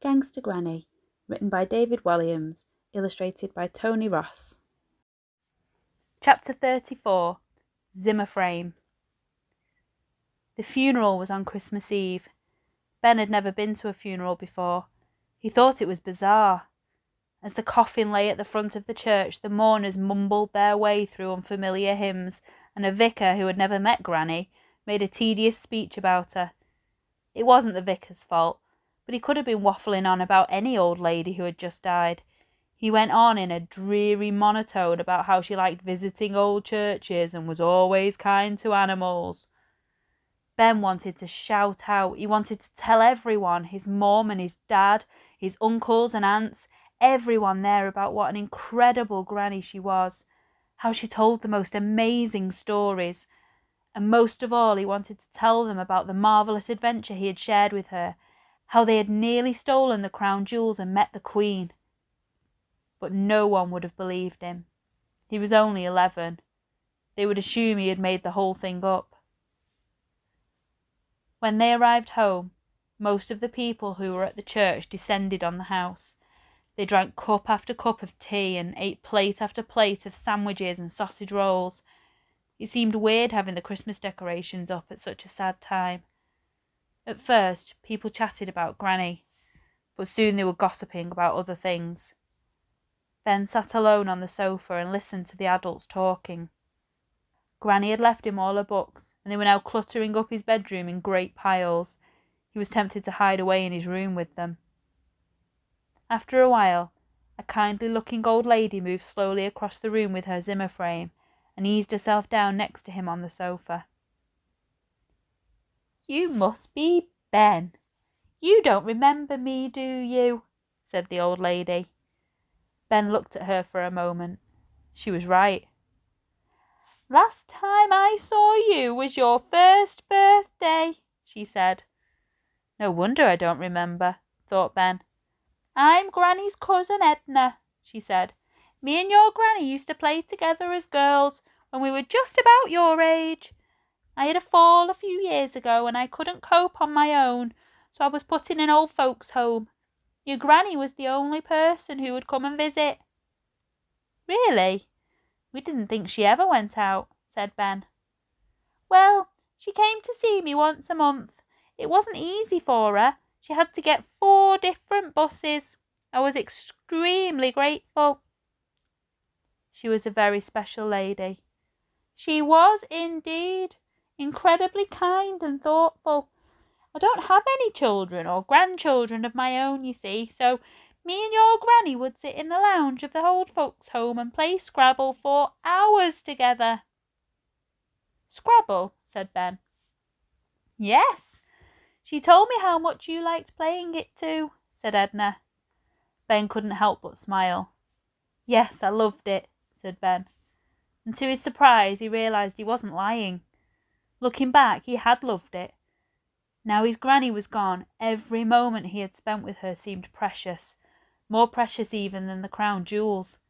Gangsta Granny, written by David Walliams, illustrated by Tony Ross. Chapter 34. Zimmer Frame. The funeral was on Christmas Eve. Ben had never been to a funeral before. He thought it was bizarre. As the coffin lay at the front of the church, the mourners mumbled their way through unfamiliar hymns, and a vicar who had never met Granny made a tedious speech about her. It wasn't the vicar's fault, but he could have been waffling on about any old lady who had just died. He went on in a dreary monotone about how she liked visiting old churches and was always kind to animals. Ben wanted to shout out. He wanted to tell everyone, his mum and his dad, his uncles and aunts, everyone there about what an incredible granny she was, how she told the most amazing stories, and most of all he wanted to tell them about the marvellous adventure he had shared with her, how they had nearly stolen the crown jewels and met the Queen. But no one would have believed him. He was only 11. They would assume he had made the whole thing up. When they arrived home, most of the people who were at the church descended on the house. They drank cup after cup of tea and ate plate after plate of sandwiches and sausage rolls. It seemed weird having the Christmas decorations up at such a sad time. At first, people chatted about Granny, but soon they were gossiping about other things. Ben sat alone on the sofa and listened to the adults talking. Granny had left him all her books, and they were now cluttering up his bedroom in great piles. He was tempted to hide away in his room with them. After a while, a kindly-looking old lady moved slowly across the room with her Zimmer frame and eased herself down next to him on the sofa. "You must be Ben. You don't remember me, do you?" said the old lady. Ben looked at her for a moment. She was right. "Last time I saw you was your first birthday," she said. "No wonder I don't remember," thought Ben. "I'm Granny's cousin Edna," she said. "Me and your Granny used to play together as girls when we were just about your age. I had a fall a few years ago and I couldn't cope on my own, so I was put in an old folks' home. Your Granny was the only person who would come and visit." "Really? We didn't think she ever went out," said Ben. "Well, she came to see me once a month. It wasn't easy for her. She had to get 4 different buses. I was extremely grateful." She was a very special lady. "She was indeed. Incredibly kind and thoughtful. I don't have any children or grandchildren of my own, you see, so me and your Granny would sit in the lounge of the old folks' home and play Scrabble for hours together." "Scrabble?" said Ben. "Yes. She told me how much you liked playing it too," said Edna. Ben couldn't help but smile. "Yes, I loved it," said Ben. And to his surprise he realised he wasn't lying. Looking back, he had loved it. Now his Granny was gone, every moment he had spent with her seemed precious, more precious even than the crown jewels.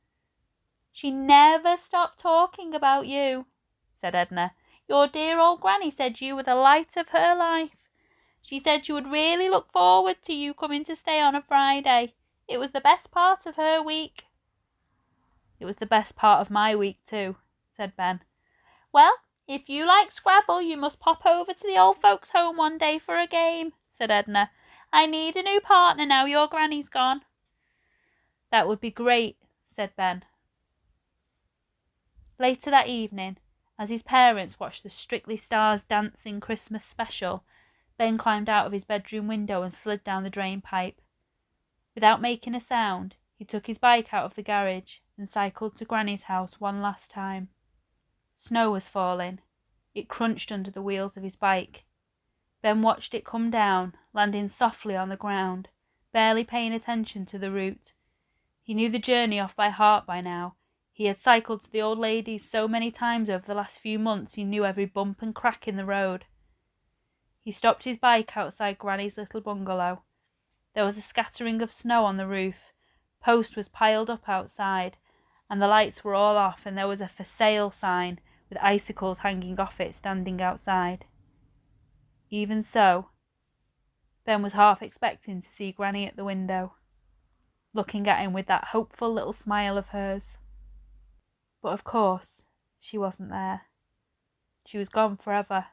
"She never stopped talking about you," said Edna. "Your dear old Granny said you were the light of her life. She said she would really look forward to you coming to stay on a Friday. It was the best part of her week." "It was the best part of my week too," said Ben. "Well, if you like Scrabble, you must pop over to the old folks' home one day for a game," said Edna. "I need a new partner now your Granny's gone." "That would be great," said Ben. Later that evening, as his parents watched the Strictly Stars Dancing Christmas special, Ben climbed out of his bedroom window and slid down the drain pipe. Without making a sound, he took his bike out of the garage and cycled to Granny's house one last time. Snow was falling. It crunched under the wheels of his bike. Ben watched it come down, landing softly on the ground, barely paying attention to the route. He knew the journey off by heart by now. He had cycled to the old lady's so many times over the last few months he knew every bump and crack in the road. He stopped his bike outside Granny's little bungalow. There was a scattering of snow on the roof. Post was piled up outside, and the lights were all off, and there was a "for sale" sign with icicles hanging off it standing outside. Even so, Ben was half expecting to see Granny at the window, looking at him with that hopeful little smile of hers. But of course, she wasn't there. She was gone forever.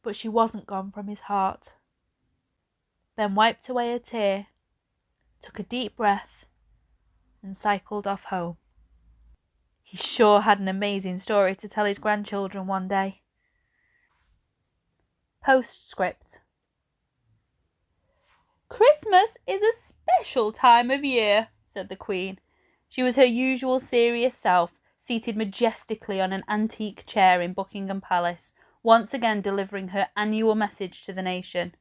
But she wasn't gone from his heart. Ben wiped away a tear, took a deep breath, and cycled off home. He sure had an amazing story to tell his grandchildren one day. Postscript. "Christmas is a special time of year," said the Queen. She was her usual serious self, seated majestically on an antique chair in Buckingham Palace, once again delivering her annual message to the nation.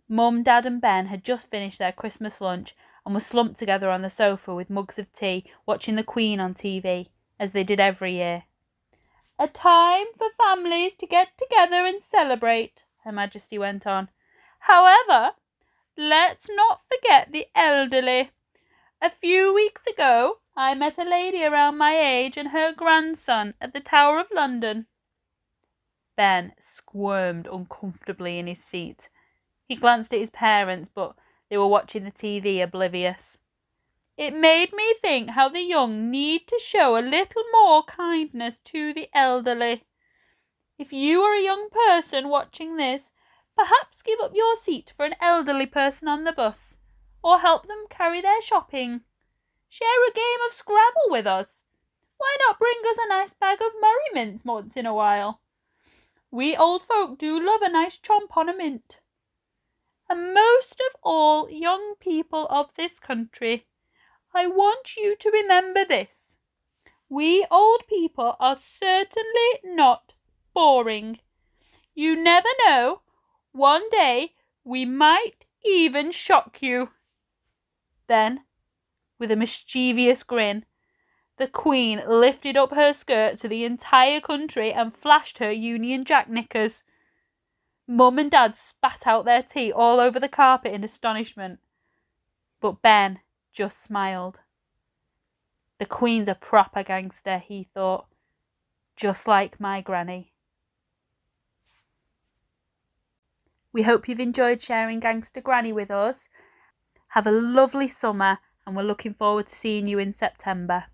Mum, Dad and Ben had just finished their Christmas lunch and were slumped together on the sofa with mugs of tea, watching the Queen on TV, as they did every year. "A time for families to get together and celebrate," Her Majesty went on. "However, let's not forget the elderly. A few weeks ago, I met a lady around my age and her grandson at the Tower of London." Ben squirmed uncomfortably in his seat. He glanced at his parents, but they were watching the TV, oblivious. "It made me think how the young need to show a little more kindness to the elderly. If you are a young person watching this, perhaps give up your seat for an elderly person on the bus, or help them carry their shopping. Share a game of Scrabble with us. Why not bring us a nice bag of Murray mints once in a while? We old folk do love a nice chomp on a mint. And most of all, young people of this country, I want you to remember this. We old people are certainly not boring. You never know. One day we might even shock you." Then, with a mischievous grin, the Queen lifted up her skirt to the entire country and flashed her Union Jack knickers. Mum and Dad spat out their tea all over the carpet in astonishment. But Ben just smiled. The Queen's a proper gangster, he thought, just like my granny. We hope you've enjoyed sharing Gangsta Granny with us. Have a lovely summer, and we're looking forward to seeing you in September.